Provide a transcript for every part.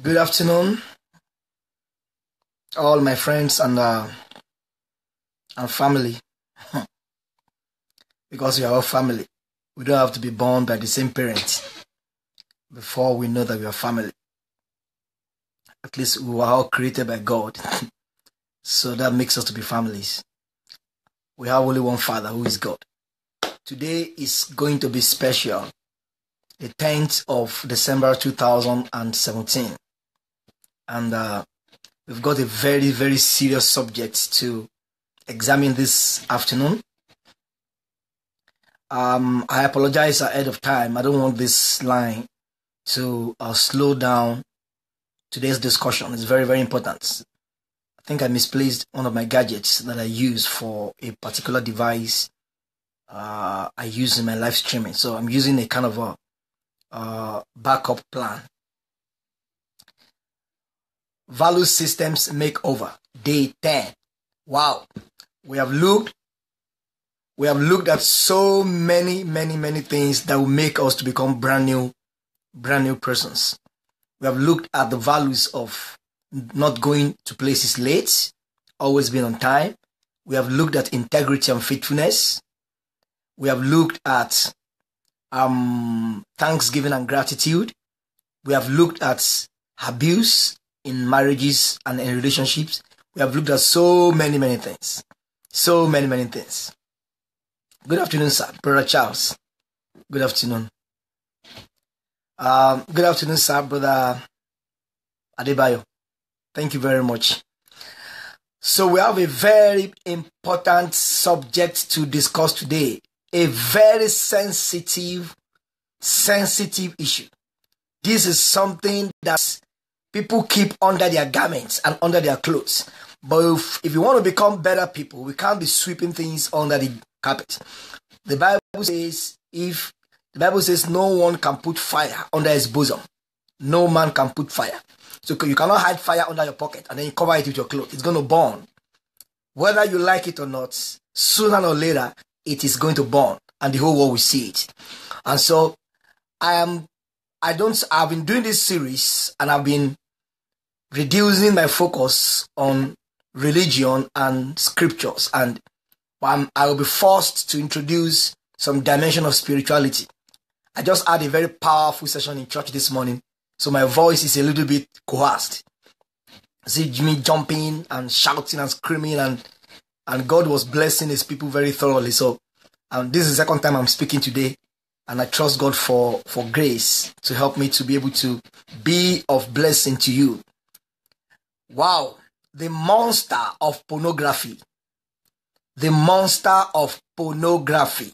Good afternoon, all my friends and family. Because we are all family, we don't have to be born by the same parents before we know that we are family. At least we were all created by God, so that makes us to be families. We have only one Father, who is God. Today is going to be special, the 10th of December 2017. And we've got a very, very serious subject to examine this afternoon. I apologize ahead of time. I don't want this line to slow down today's discussion. It's very, very important. I think I misplaced one of my gadgets that I use for a particular device I use in my live streaming. So I'm using a kind of a backup plan. Value systems makeover, day 10. Wow. We have looked at so many things that will make us to become brand new persons. We have looked at the values of not going to places late, always being on time. We have looked at integrity and faithfulness. We have looked at thanksgiving and gratitude. We have looked at abuse in marriages and in relationships. We have looked at so many things. So many things. Good afternoon, sir. Brother Charles. Good afternoon. Good afternoon, sir. Brother Adebayo. Thank you very much. So we have a very important subject to discuss today. A very sensitive issue. This is something that people keep under their garments and under their clothes. But if you want to become better people, we can't be sweeping things under the carpet. The Bible says no one can put fire under his bosom. No man can put fire. So you cannot hide fire under your pocket and then you cover it with your clothes. It's going to burn. Whether you like it or not, sooner or later, it is going to burn and the whole world will see it. And so I've been doing this series and I've been reducing my focus on religion and scriptures, and I will be forced to introduce some dimension of spirituality. I just had a very powerful session in church this morning, so my voice is a little bit coerced. See me jumping and shouting and screaming, and God was blessing his people very thoroughly. So this is the second time I'm speaking today, and I trust God for grace to help me to be able to be of blessing to you. Wow, the monster of pornography. The monster of pornography.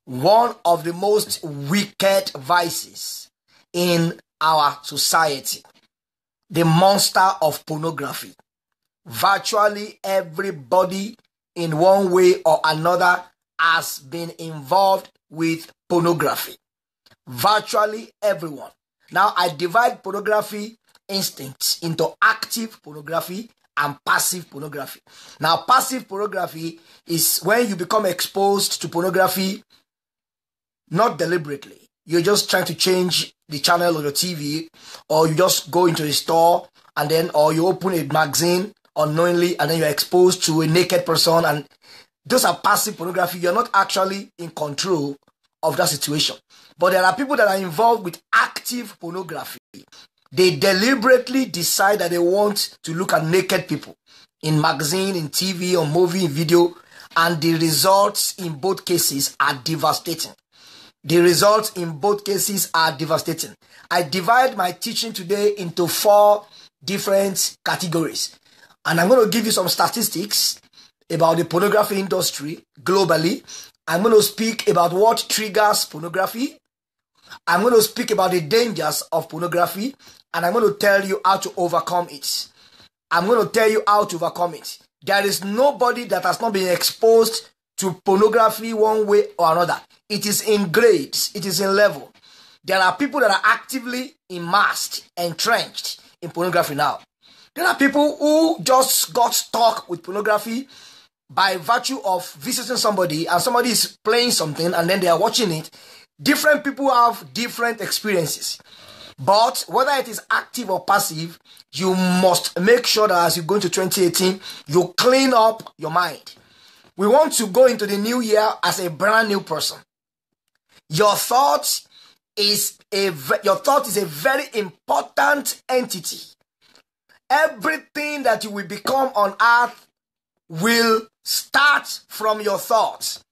One of the most wicked vices in our society. The monster of pornography. Virtually everybody in one way or another has been involved with pornography. Virtually everyone. Now I divide pornography instincts into active pornography and passive pornography. Now, passive pornography is when you become exposed to pornography not deliberately. You're just trying to change the channel on your TV, or you just go into a store or you open a magazine unknowingly and then you're exposed to a naked person, and those are passive pornography. You're not actually in control of that situation. But there are people that are involved with active pornography. They deliberately decide that they want to look at naked people in magazine, in TV, or movie, in video, and the results in both cases are devastating. The results in both cases are devastating. I divide my teaching today into 4 different categories, and I'm going to give you some statistics about the pornography industry globally. I'm going to speak about what triggers pornography. I'm going to speak about the dangers of pornography, and I'm going to tell you how to overcome it. I'm going to tell you how to overcome it. There is nobody that has not been exposed to pornography one way or another. It is in grades. It is in level. There are people that are actively immersed, entrenched in pornography now. There are people who just got stuck with pornography by virtue of visiting somebody, and somebody is playing something and then they are watching it. Different people have different experiences. But whether it is active or passive, you must make sure that as you go into 2018, you clean up your mind. We want to go into the new year as a brand new person. Your thought is a very important entity. Everything that you will become on earth will start from your thoughts.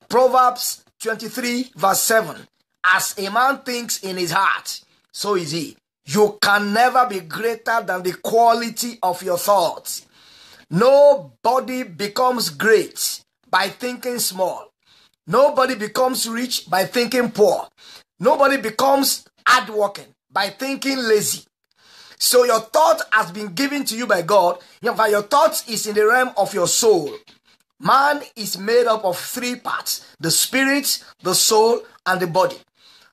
Proverbs 23 verse 7. As a man thinks in his heart, so is he. You can never be greater than the quality of your thoughts. Nobody becomes great by thinking small. Nobody becomes rich by thinking poor. Nobody becomes hardworking by thinking lazy. So your thought has been given to you by God. Your thought is in the realm of your soul. Man is made up of three parts: the spirit, the soul, and the body.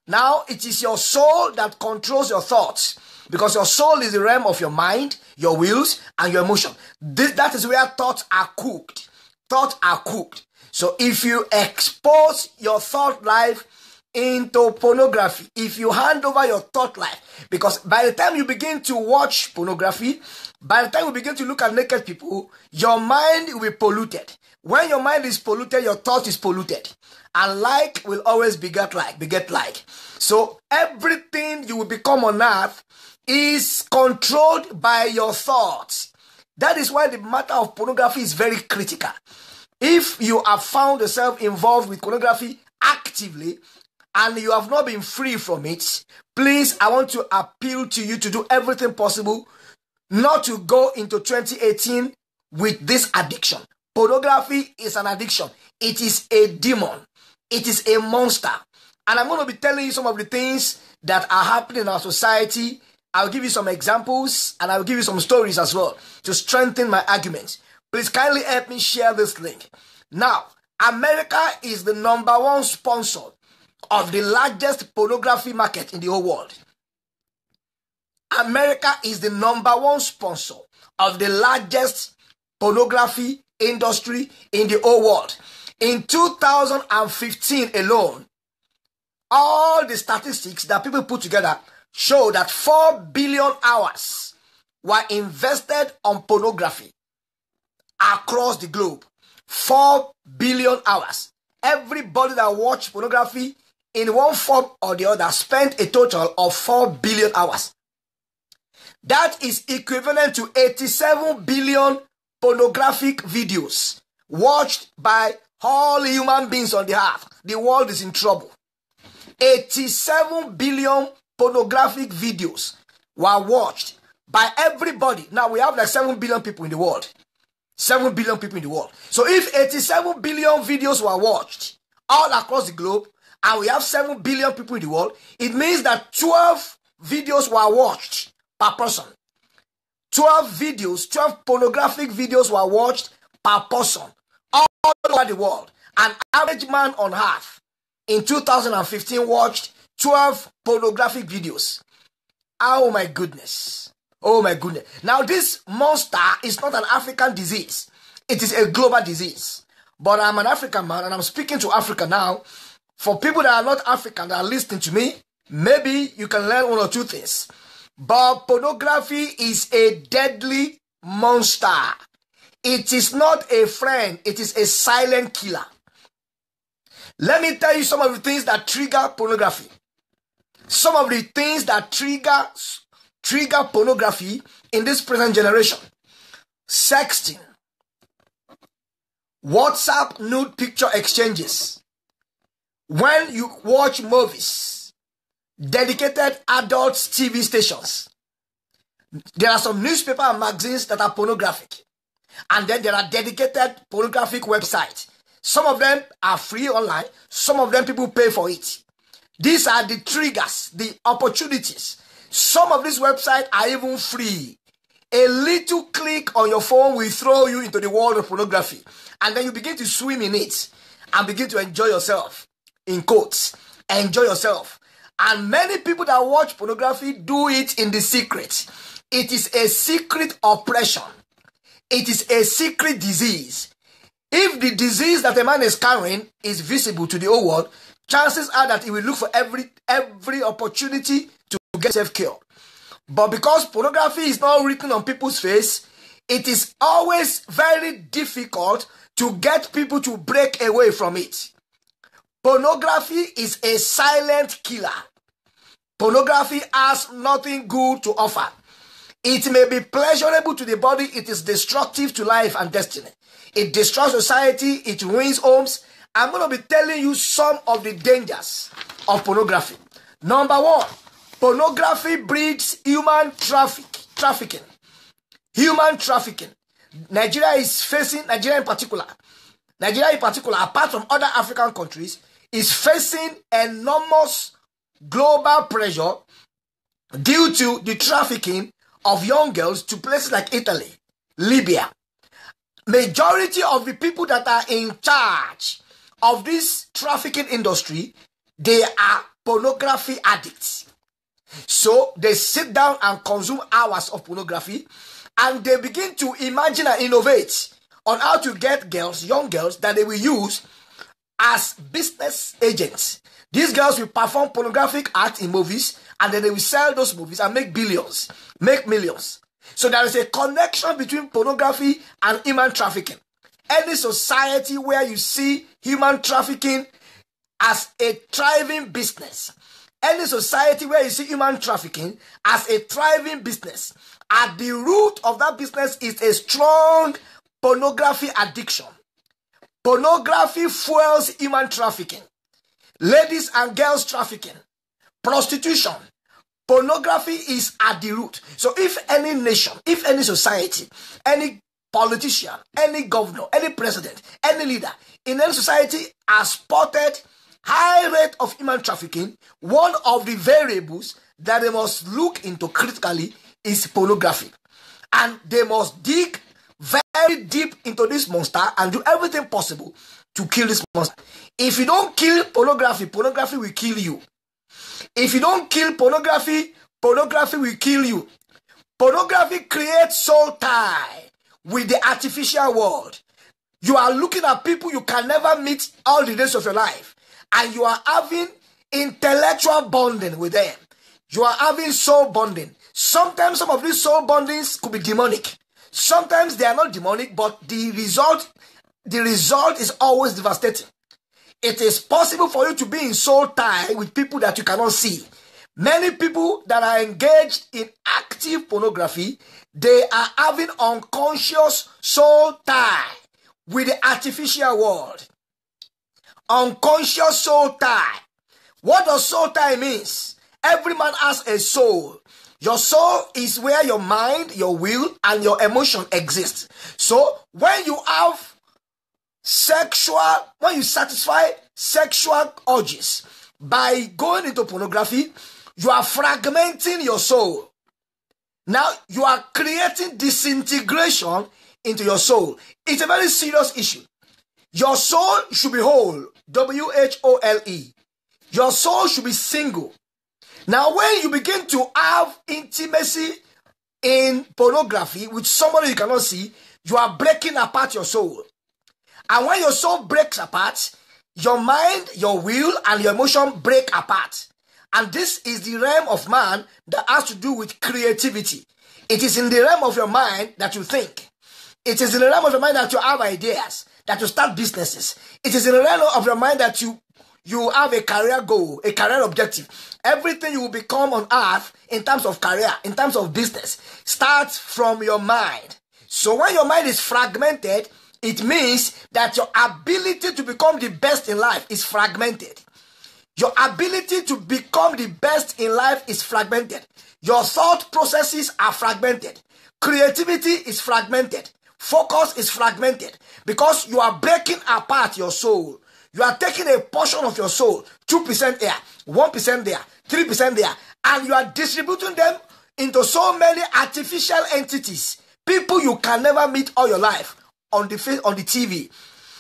Now, it is your soul that controls your thoughts, because your soul is the realm of your mind, your wills, and your emotion. That is where thoughts are cooked. Thoughts are cooked. So if you expose your thought life into pornography, if you hand over your thought life, because by the time you begin to watch pornography, by the time you begin to look at naked people, your mind will be polluted. When your mind is polluted, your thought is polluted. And like will always beget like. So everything you will become on earth is controlled by your thoughts. That is why the matter of pornography is very critical. If you have found yourself involved with pornography actively and you have not been free from it, please, I want to appeal to you to do everything possible not to go into 2018 with this addiction. Pornography is an addiction. It is a demon. It is a monster. And I'm going to be telling you some of the things that are happening in our society. I'll give you some examples and I'll give you some stories as well to strengthen my arguments. Please kindly help me share this link. Now, America is the #1 sponsor of the largest pornography market in the whole world. America is the #1 sponsor of the largest pornography industry in the whole world. In 2015 alone, all the statistics that people put together show that 4 billion hours were invested on pornography across the globe. 4 billion hours. Everybody that watched pornography in one form or the other spent a total of 4 billion hours. That is equivalent to 87 billion pornographic videos watched by all human beings on the earth. The world is in trouble. 87 billion pornographic videos were watched by everybody. Now we have like 7 billion people in the world. 7 billion people in the world. So if 87 billion videos were watched all across the globe, and we have 7 billion people in the world, it means that 12 videos were watched per person. 12 pornographic videos were watched per person all over the world. An average man on earth in 2015 watched 12 pornographic videos. Oh my goodness. Oh my goodness. Now this monster is not an African disease. It is a global disease. But I'm an African man and I'm speaking to Africa now. For people that are not African that are listening to me, maybe you can learn one or two things. But pornography is a deadly monster. It is not a friend. It is a silent killer. Let me tell you some of the things that trigger pornography. Some of the things that trigger pornography in this present generation. Sexting. WhatsApp nude picture exchanges. When you watch movies, dedicated adult TV stations. There are some newspaper and magazines that are pornographic. And then there are dedicated pornographic websites. Some of them are free online. Some of them people pay for it. These are the triggers, the opportunities. Some of these websites are even free. A little click on your phone will throw you into the world of pornography. And then you begin to swim in it and begin to enjoy yourself. In quotes, enjoy yourself. And many people that watch pornography do it in the secret. It is a secret oppression. It is a secret disease. If the disease that a man is carrying is visible to the whole world, chances are that he will look for every opportunity to get self-cure. But because pornography is not written on people's face, it is always very difficult to get people to break away from it. Pornography is a silent killer. Pornography has nothing good to offer. It may be pleasurable to the body, it is destructive to life and destiny. It destroys society, it ruins homes. I'm going to be telling you some of the dangers of pornography. Number one, pornography breeds human trafficking. Human trafficking. Nigeria in particular, apart from other African countries, is facing enormous global pressure due to the trafficking of young girls to places like Italy, Libya. Majority of the people that are in charge of this trafficking industry, they are pornography addicts. So they sit down and consume hours of pornography, and they begin to imagine and innovate on how to get girls, young girls, that they will use as business agents. These girls will perform pornographic acts in movies, and then they will sell those movies and make billions, make millions. So there is a connection between pornography and human trafficking. Any society where you see human trafficking as a thriving business, any society where you see human trafficking as a thriving business, at the root of that business is a strong pornography addiction. Pornography fuels human trafficking, ladies and girls trafficking, prostitution. Pornography is at the root. So if any nation, if any society, any politician, any governor, any president, any leader in any society has spotted high rate of human trafficking, one of the variables that they must look into critically is pornography. And they must dig very deep into this monster and do everything possible to kill this monster. If you don't kill pornography, pornography will kill you. If you don't kill pornography, pornography will kill you. Pornography creates soul tie with the artificial world. You are looking at people you can never meet all the days of your life, and you are having intellectual bonding with them. You are having soul bonding. Sometimes some of these soul bondings could be demonic. Sometimes they are not demonic, but the result is always devastating. It is possible for you to be in soul tie with people that you cannot see. Many people that are engaged in active pornography, they are having unconscious soul tie with the artificial world. Unconscious soul tie. What does soul tie means? Every man has a soul. Your soul is where your mind, your will, and your emotion exist. So when you have when you satisfy sexual urges by going into pornography, you are fragmenting your soul. Now you are creating disintegration into your soul. It's a very serious issue. Your soul should be whole. W-H-O-L-E. Your soul should be single. Now when you begin to have intimacy in pornography with somebody you cannot see, you are breaking apart your soul. And when your soul breaks apart, your mind, your will, and your emotion break apart. And this is the realm of man that has to do with creativity. It is in the realm of your mind that you think. It is in the realm of your mind that you have ideas, that you start businesses. It is in the realm of your mind that you have a career goal, a career objective. Everything you will become on earth in terms of career, in terms of business, starts from your mind. So when your mind is fragmented, it means that your ability to become the best in life is fragmented. Your ability to become the best in life is fragmented. Your thought processes are fragmented. Creativity is fragmented. Focus is fragmented because you are breaking apart your soul. You are taking a portion of your soul, 2% here, 1% there, 3% there, and you are distributing them into so many artificial entities, people you can never meet all your life on the TV.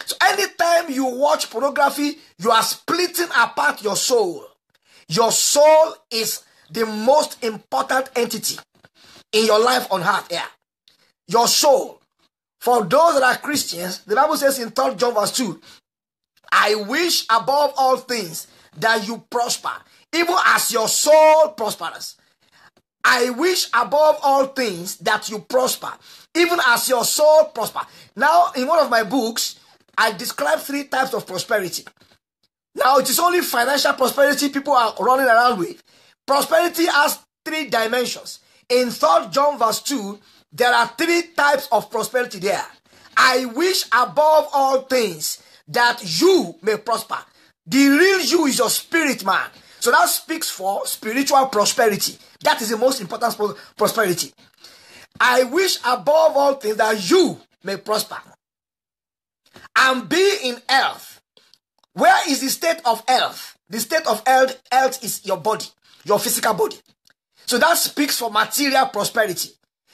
So anytime you watch pornography, you are splitting apart your soul. Your soul is the most important entity in your life on earth here. Your soul. For those that are Christians, the Bible says in 3 John verse 2, I wish above all things that you prosper, even as your soul prospers. I wish above all things that you prosper, even as your soul prosper. Now, in one of my books, I describe 3 types of prosperity. Now, it is only financial prosperity people are running around with. Prosperity has 3 dimensions. In 3 John verse 2, there are 3 types of prosperity there. I wish above all things that you may prosper. The real you is your spirit, man. So that speaks for spiritual prosperity. That is the most important prosperity. I wish above all things that you may prosper and be in health. Where is the state of health? The state of health is your body, your physical body. So that speaks for material prosperity.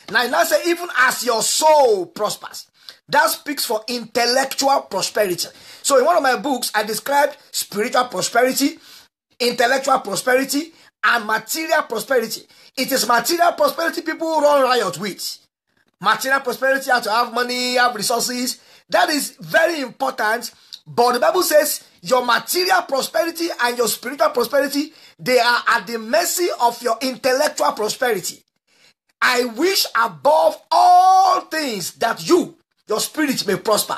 Now say, even as your soul prospers. That speaks for intellectual prosperity. So in one of my books, I described spiritual prosperity, intellectual prosperity, and material prosperity. It is material prosperity people run riot with. Material prosperity, have to have money, have resources. That is very important. But the Bible says your material prosperity and your spiritual prosperity, they are at the mercy of your intellectual prosperity. I wish above all things that you, your spirit, may prosper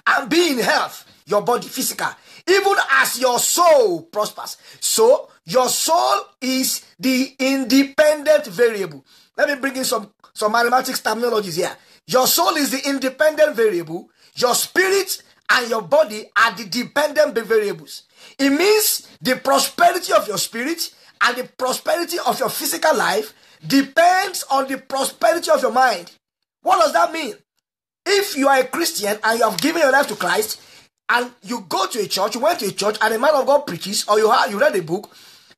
and be in health, your body, physical, even as your soul prospers. So your soul is the independent variable. Let me bring in some mathematics terminologies here. Your soul is the independent variable. Your spirit and your body are the dependent variables. It means the prosperity of your spirit and the prosperity of your physical life depends on the prosperity of your mind. What does that mean? If you are a Christian and you have given your life to Christ and you go to a church, you went to a church and a man of God preaches, or you read a book,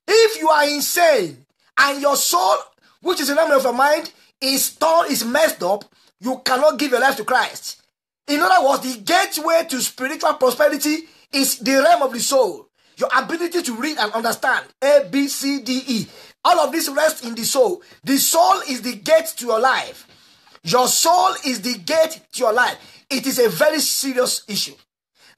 if you are insane and your soul, which is the element of your mind, is messed up, you cannot give your life to Christ. In other words, the gateway to spiritual prosperity is the realm of the soul. Your ability to read and understand. A, B, C, D, E. All of this rests in the soul. The soul is the gate to your life. Your soul is the gate to your life. It is a very serious issue.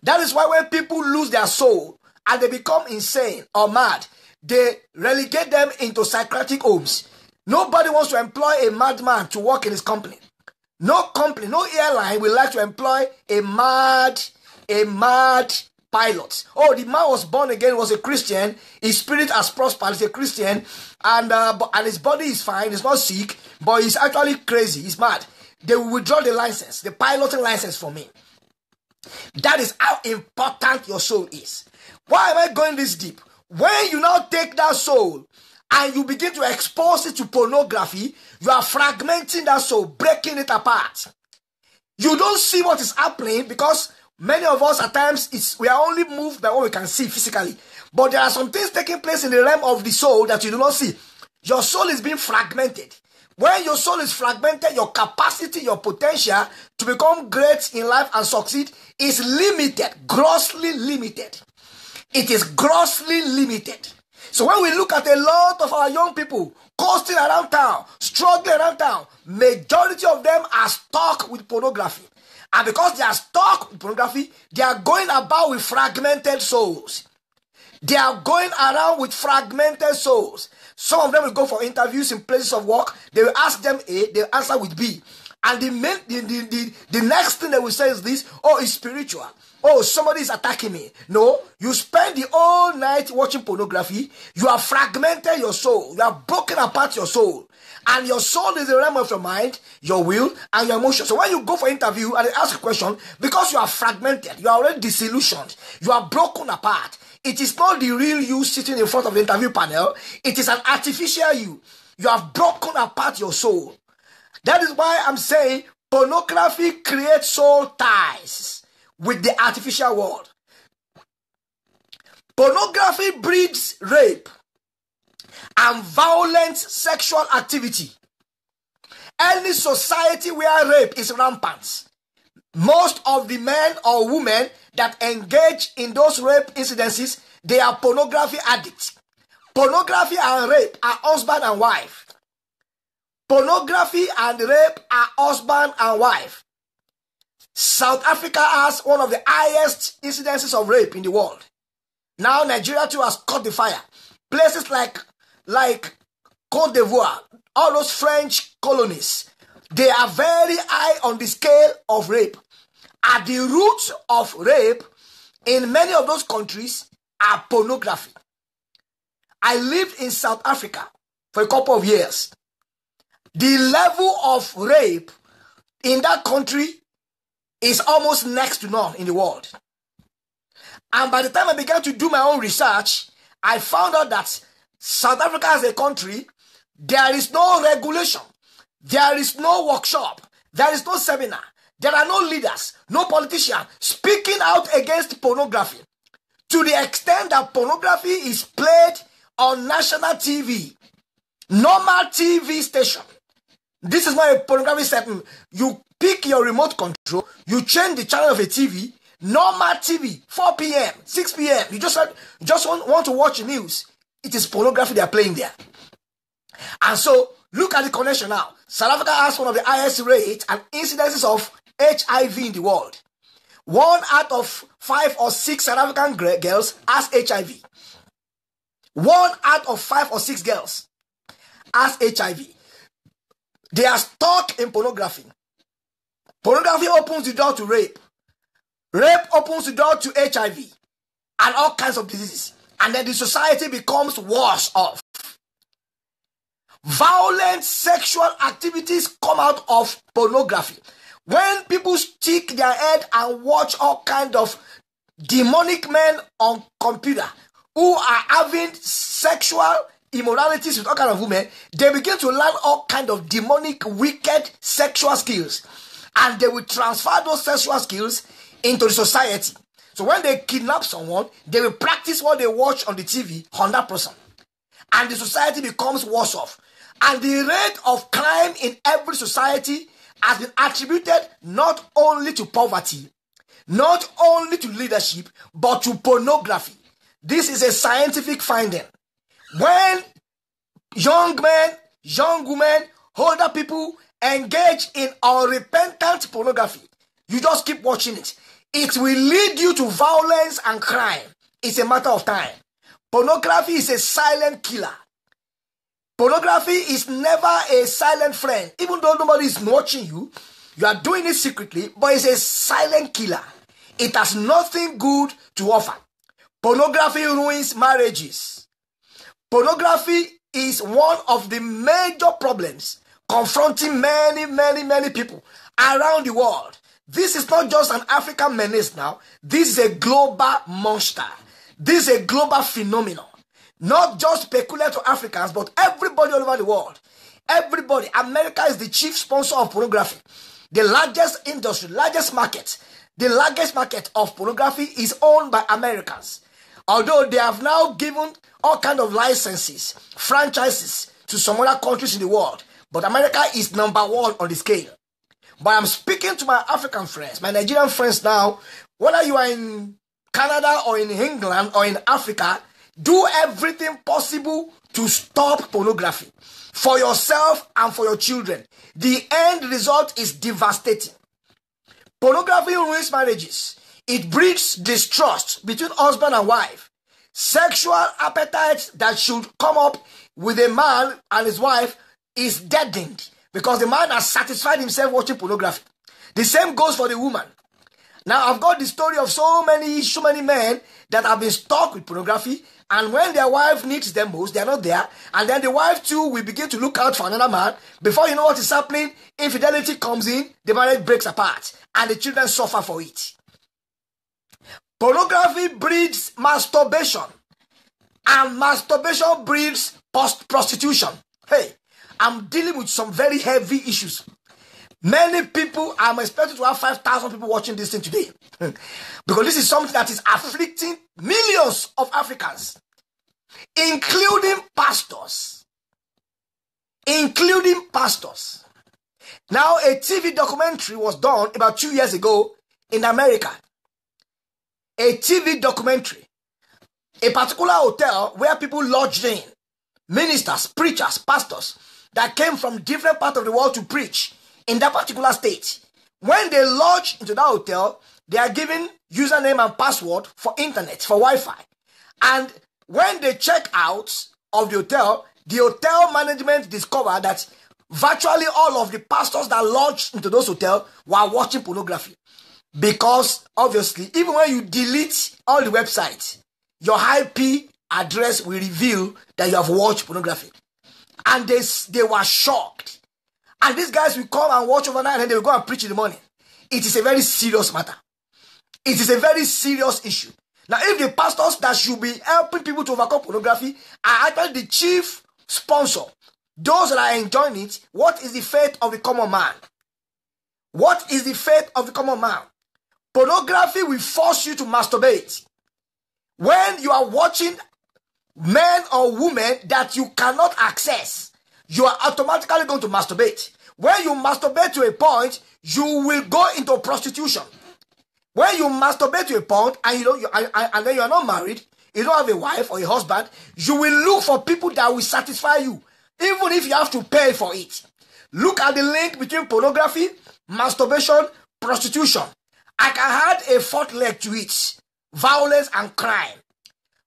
That is why when people lose their soul and they become insane or mad, they relegate them into psychiatric homes. Nobody wants to employ a madman to work in his company. No company, no airline will like to employ a mad pilot. Oh, the man was born again, was a Christian. His spirit has prospered, he's a Christian, and his body is fine, he's not sick, but he's actually crazy, he's mad. They will withdraw the license, the piloting license from me. That is how important your soul is. Why am I going this deep? When you now take that soul and you begin to expose it to pornography, you are fragmenting that soul, breaking it apart. You don't see what is happening because many of us at times, we are only moved by what we can see physically. But there are some things taking place in the realm of the soul that you do not see. Your soul is being fragmented. When your soul is fragmented, your capacity, your potential to become great in life and succeed is limited, grossly limited. It is grossly limited. So when we look at a lot of our young people coasting around town, struggling around town, majority of them are stuck with pornography. And because they are stuck with pornography, they are going about with fragmented souls. They are going around with fragmented souls. Some of them will go for interviews in places of work. They will ask them A, they will answer with B. And the next thing they will say is this: oh, it's spiritual. Oh, somebody is attacking me. No, you spend the whole night watching pornography. You have fragmented your soul. You have broken apart your soul. And your soul is the realm of your mind, your will, and your emotion. So when you go for interview and they ask a question, because you are fragmented, you are already disillusioned, you are broken apart. It is not the real you sitting in front of the interview panel. It is an artificial you. You have broken apart your soul. That is why I'm saying pornography creates soul ties with the artificial world. Pornography breeds rape and violent sexual activity. Any society where rape is rampant, most of the men or women that engage in those rape incidences, they are pornography addicts. Pornography and rape are husband and wife. Pornography and rape are husband and wife. South Africa has one of the highest incidences of rape in the world. Now Nigeria too has caught the fire. Places like Côte d'Ivoire, all those French colonies, they are very high on the scale of rape. At the root of rape in many of those countries are pornography. I lived in South Africa for a couple of years. The level of rape in that country is almost next to none in the world. And by the time I began to do my own research, I found out that South Africa as a country, there is no regulation. There is no workshop. There is no seminar. There are no leaders, no politician speaking out against pornography. To the extent that pornography is played on national TV, normal TV station. This is not a pornography setting. You pick your remote control, you change the channel of a TV, normal TV, 4 p.m., 6 p.m. You just want to watch the news. It is pornography they are playing there. And so, look at the connection now. South Africa has one of the highest rates and incidences of HIV in the world. 1 out of 5 or 6 South African girls has HIV. 1 out of 5 or 6 girls has HIV. They are stuck in pornography. Pornography opens the door to rape. Rape opens the door to HIV and all kinds of diseases. And then the society becomes worse off. Violent sexual activities come out of pornography. When people stick their head and watch all kinds of demonic men on computer who are having sexual immoralities with all kinds of women, they begin to learn all kinds of demonic, wicked sexual skills. And they will transfer those sexual skills into the society. So when they kidnap someone, they will practice what they watch on the TV on that person. And the society becomes worse off. And the rate of crime in every society has been attributed not only to poverty, not only to leadership, but to pornography. This is a scientific finding. When young men, young women, older people engage in unrepentant pornography, you just keep watching it. It will lead you to violence and crime. It's a matter of time. Pornography is a silent killer. Pornography is never a silent friend. Even though nobody is watching you, you are doing it secretly, but it's a silent killer. It has nothing good to offer. Pornography ruins marriages. Pornography is one of the major problems confronting many people around the world. This is not just an African menace now. This is a global monster. This is a global phenomenon. Not just peculiar to Africans, but everybody all over the world. Everybody. America is the chief sponsor of pornography. The largest industry, largest market. The largest market of pornography is owned by Americans. Although they have now given all kinds of licenses, franchises to some other countries in the world. But America is number 1 on the scale. But I'm speaking to my African friends, my Nigerian friends now. Whether you are in Canada or in England or in Africa, do everything possible to stop pornography for yourself and for your children. The end result is devastating. Pornography ruins marriages. It breeds distrust between husband and wife. Sexual appetite that should come up with a man and his wife is deadened because the man has satisfied himself watching pornography. The same goes for the woman. Now, I've got the story of so many men that have been stuck with pornography, and when their wife needs them most, they're not there, and then the wife too will begin to look out for another man. Before you know what is happening, infidelity comes in, the marriage breaks apart, and the children suffer for it. Pornography breeds masturbation, and masturbation breeds prostitution. Hey, I'm dealing with some very heavy issues. Many people, I'm expecting to have 5,000 people watching this thing today. Because this is something that is afflicting millions of Africans, including pastors. Including pastors. Now, a TV documentary was done about 2 years ago in America. A TV documentary. A particular hotel where people lodged in. Ministers, preachers, pastors that came from different parts of the world to preach in that particular state. When they lodge into that hotel, they are given username and password for internet, for Wi-Fi. And when they check out of the hotel, the hotel management discovered that virtually all of the pastors that lodged into those hotels were watching pornography. Because obviously, even when you delete all the websites, your IP address will reveal that you have watched pornography. And they were shocked. And these guys will come and watch overnight and they will go and preach in the morning. It is a very serious matter. It is a very serious issue. Now, if the pastors that should be helping people to overcome pornography are actually the chief sponsor, those that are enjoying it, what is the fate of the common man? What is the fate of the common man? Pornography will force you to masturbate. When you are watching men or women that you cannot access, you are automatically going to masturbate. When you masturbate to a point, you will go into prostitution. When you masturbate to a point and and then you are not married, you don't have a wife or a husband, you will look for people that will satisfy you, even if you have to pay for it. Look at the link between pornography, masturbation, prostitution. I can add a fourth leg to it: violence and crime.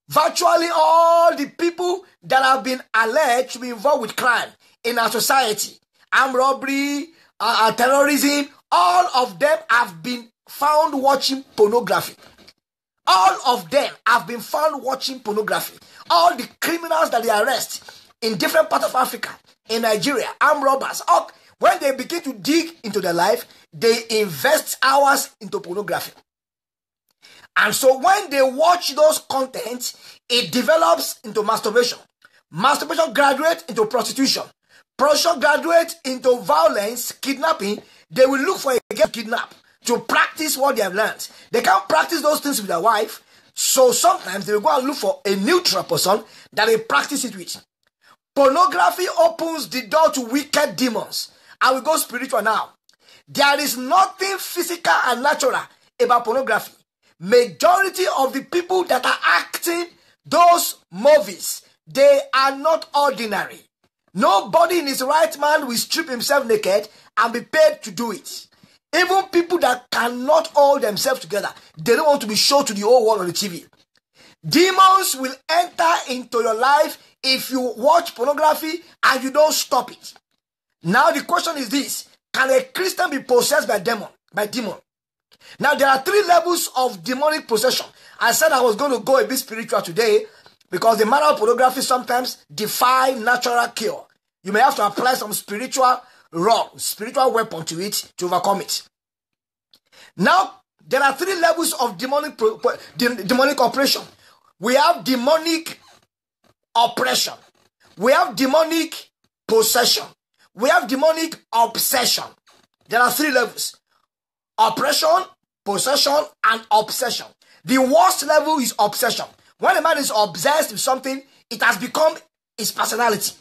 Virtually all the people that have been alleged to be involved with crime in our society, armed robbery, terrorism, all of them have been found watching pornography. All of them have been found watching pornography. All the criminals that they arrest in different parts of Africa, in Nigeria, armed robbers, when they begin to dig into their life, they invest hours into pornography. And so when they watch those contents, it develops into masturbation. Masturbation graduates into prostitution. Prostitution graduates into violence, kidnapping. They will look for a girl to kidnap to practice what they have learned. They can't practice those things with their wife, so sometimes they will go and look for a neutral person that they practice it with. Pornography opens the door to wicked demons. I will go spiritual now. There is nothing physical and natural about pornography. Majority of the people that are acting those movies, they are not ordinary. Nobody in his right mind will strip himself naked and be paid to do it. Even people that cannot hold themselves together, they don't want to be shown to the whole world on the TV. Demons will enter into your life if you watch pornography and you don't stop it. Now the question is this: can a Christian be possessed by demon? Now there are 3 levels of demonic possession. I said I was going to go a bit spiritual today because the matter of pornography sometimes defy natural cure. You may have to apply some spiritual weapon to it to overcome it. Now there are 3 levels of demonic operation. We have demonic oppression. We have demonic possession. We have demonic obsession. There are 3 levels: oppression, possession, and obsession. The worst level is obsession. When a man is obsessed with something, it has become his personality.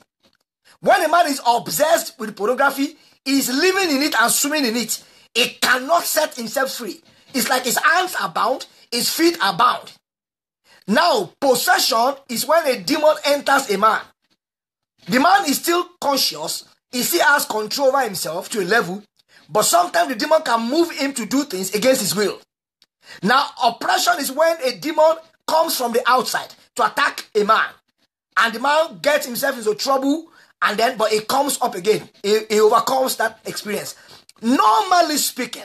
When a man is obsessed with pornography, he is living in it and swimming in it. He cannot set himself free. It's like his hands are bound, his feet are bound. Now, possession is when a demon enters a man. The man is still conscious. He still has control over himself to a level, but sometimes the demon can move him to do things against his will. Now, oppression is when a demon comes from the outside to attack a man, and the man gets himself into trouble, but he comes up again. He overcomes that experience. Normally speaking,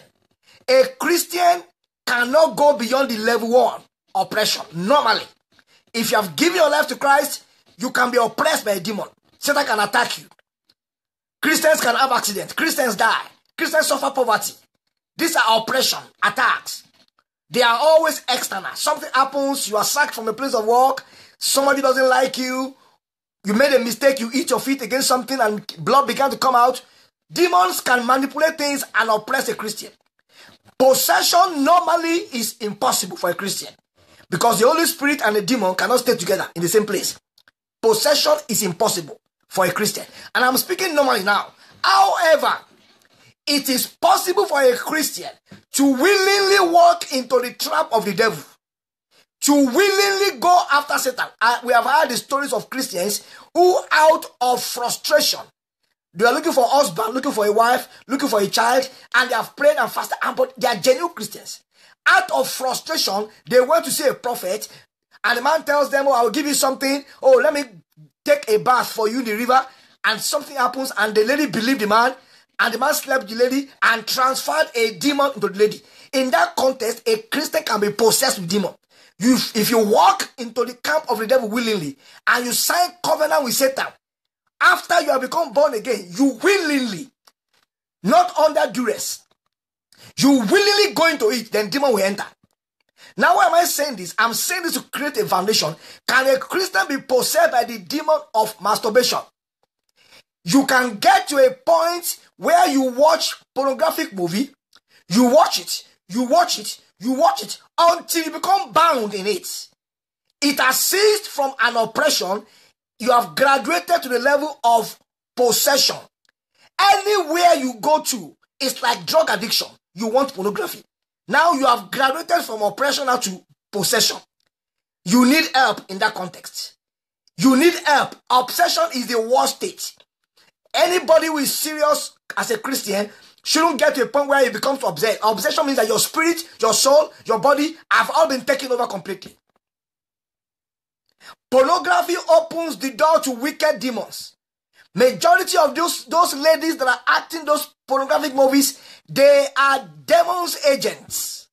a Christian cannot go beyond the level 1, oppression. Normally, if you have given your life to Christ, you can be oppressed by a demon. Satan can attack you. Christians can have accidents. Christians die. Christians suffer poverty. These are oppression, attacks. They are always external. Something happens, you are sacked from a place of work, somebody doesn't like you, you made a mistake, you hit your feet against something and blood began to come out. Demons can manipulate things and oppress a Christian. Possession normally is impossible for a Christian because the Holy Spirit and the demon cannot stay together in the same place. Possession is impossible for a Christian. And I'm speaking normally now. However, it is possible for a Christian to willingly walk into the trap of the devil, to willingly go after Satan. We have heard the stories of Christians who, out of frustration, they are looking for a husband, looking for a wife, looking for a child, and they have prayed and fasted, but they are genuine Christians. Out of frustration, they went to see a prophet, and the man tells them, "Oh, I will give you something. Oh, let me take a bath for you in the river, and something happens, and the lady believed the man, and the man slept with the lady and transferred a demon into the lady. In that context, a Christian can be possessed with demon. If you walk into the camp of the devil willingly and you sign covenant with Satan, after you have become born again, you willingly, not under duress, you willingly go into it, then demon will enter. Now, why am I saying this? I'm saying this to create a foundation. Can a Christian be possessed by the demon of masturbation? You can get to a point where you watch pornographic movie, you watch it, you watch it, you watch it, until you become bound in it. It has ceased from an oppression. You have graduated to the level of possession. Anywhere you go to, it's like drug addiction. You want pornography. Now you have graduated from oppression now to possession. You need help in that context. You need help. Obsession is the worst state. Anybody who is serious as a Christian shouldn't get to a point where he becomes obsessed. Obsession means that your spirit, your soul, your body have all been taken over completely. Pornography opens the door to wicked demons. Majority of those ladies that are acting those pornographic movies, they are demons agents.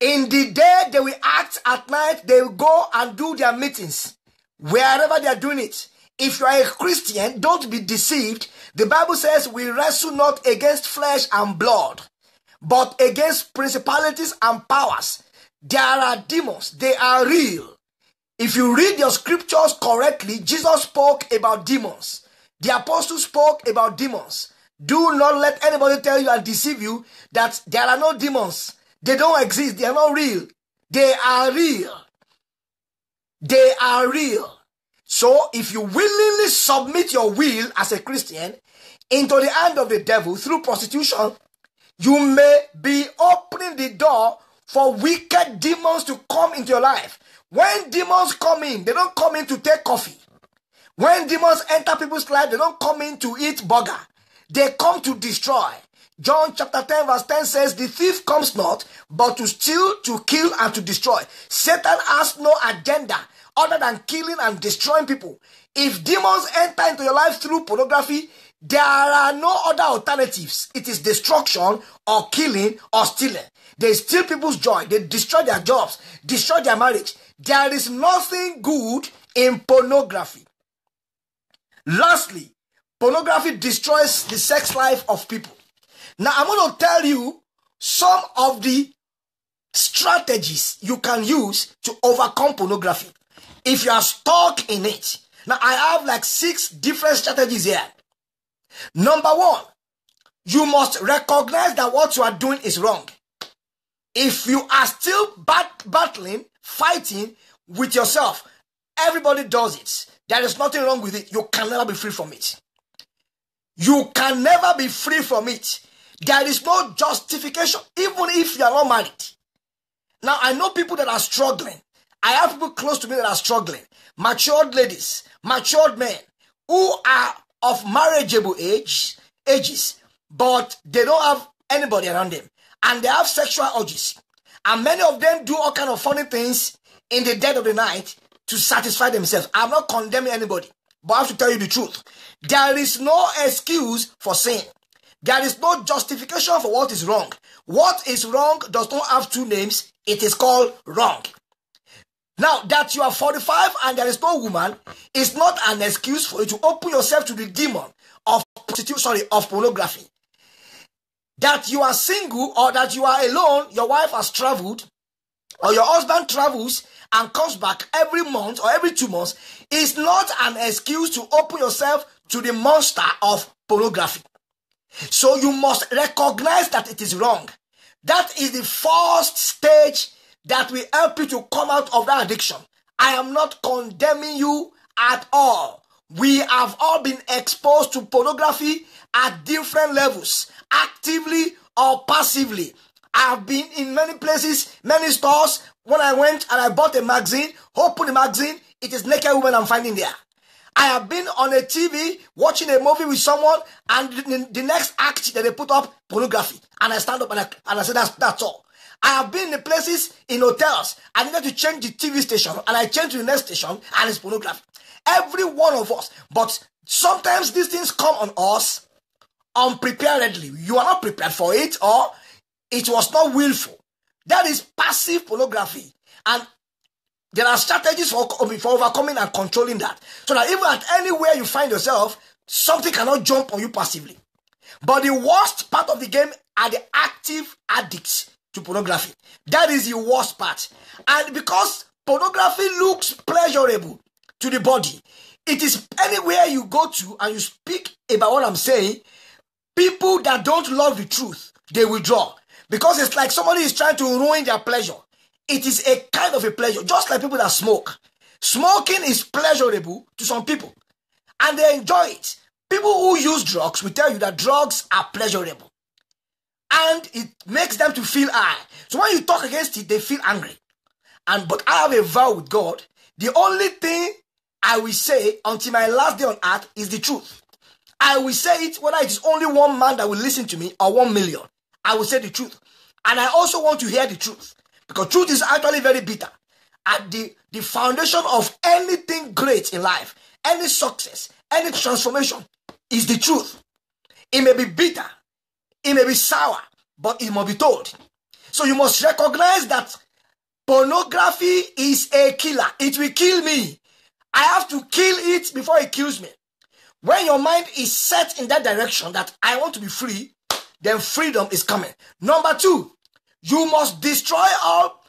In the day they will act, at night they will go and do their meetings wherever they are doing it. If you are a Christian, don't be deceived. The Bible says we wrestle not against flesh and blood, but against principalities and powers. There are demons. They are real. If you read your scriptures correctly, Jesus spoke about demons. The apostles spoke about demons. Do not let anybody tell you and deceive you that there are no demons. They don't exist. They are not real. They are real. They are real. So if you willingly submit your will as a Christian into the hand of the devil through prostitution, you may be opening the door for wicked demons to come into your life. When demons come in, they don't come in to take coffee. When demons enter people's life, they don't come in to eat burger. They come to destroy. John chapter 10 verse 10 says, the thief comes not, but to steal, to kill, and to destroy. Satan has no agenda other than killing and destroying people. If demons enter into your life through pornography, there are no other alternatives. It is destruction or killing or stealing. They steal people's joy. They destroy their jobs, destroy their marriage. There is nothing good in pornography. Lastly, pornography destroys the sex life of people. Now, I'm going to tell you some of the strategies you can use to overcome pornography if you are stuck in it. Now, I have like 6 different strategies here. Number 1, you must recognize that what you are doing is wrong. If you are still battling, fighting with yourself, everybody does it. There is nothing wrong with it. You can never be free from it. You can never be free from it. There is no justification, even if you are not married. Now, I know people that are struggling. I have people close to me that are struggling. Matured ladies, matured men who are of marriageable ages, but they don't have anybody around them. And they have sexual urges. And many of them do all kind of funny things in the dead of the night to satisfy themselves. I'm not condemning anybody, but I have to tell you the truth. There is no excuse for sin. There is no justification for what is wrong. What is wrong does not have 2 names. It is called wrong. Now, that you are 45 and there is no woman is not an excuse for you to open yourself to the demon of pornography. That you are single or that you are alone, your wife has traveled, or your husband travels and comes back every month or every 2 months is not an excuse to open yourself to the monster of pornography. So you must recognize that it is wrong. That is the first stage that will help you to come out of that addiction. I am not condemning you at all. We have all been exposed to pornography at different levels, actively or passively. I have been in many places, many stores. When I went and I bought a magazine, open the magazine, it is naked women I'm finding there. I have been on a TV watching a movie with someone, and the next act that they put up, pornography. And I stand up and I say, that's all. I have been in places, in hotels, I needed to change the TV station, and I changed to the next station, and it's pornography. Every one of us. But sometimes these things come on us unpreparedly. You are not prepared for it, or it was not willful. That is passive pornography. And there are strategies for overcoming and controlling that. So that even at anywhere you find yourself, something cannot jump on you passively. But the worst part of the game are the active addicts to pornography. That is the worst part. And because pornography looks pleasurable to the body, it is anywhere you go to and you speak about what I'm saying, people that don't love the truth, they withdraw. Because it's like somebody is trying to ruin their pleasure. It is a kind of a pleasure, just like people that smoke. Smoking is pleasurable to some people, and they enjoy it. People who use drugs will tell you that drugs are pleasurable, and it makes them to feel high. So when you talk against it, they feel angry. But I have a vow with God. The only thing I will say until my last day on earth is the truth. I will say it whether it is only one man that will listen to me or 1 million. I will say the truth. And I also want to hear the truth. Because truth is actually very bitter. At the foundation of anything great in life, any success, any transformation is the truth. It may be bitter, it may be sour, but it must be told. So you must recognize that pornography is a killer. It will kill me. I have to kill it before it kills me. When your mind is set in that direction that I want to be free, then freedom is coming. Number 2, you must destroy all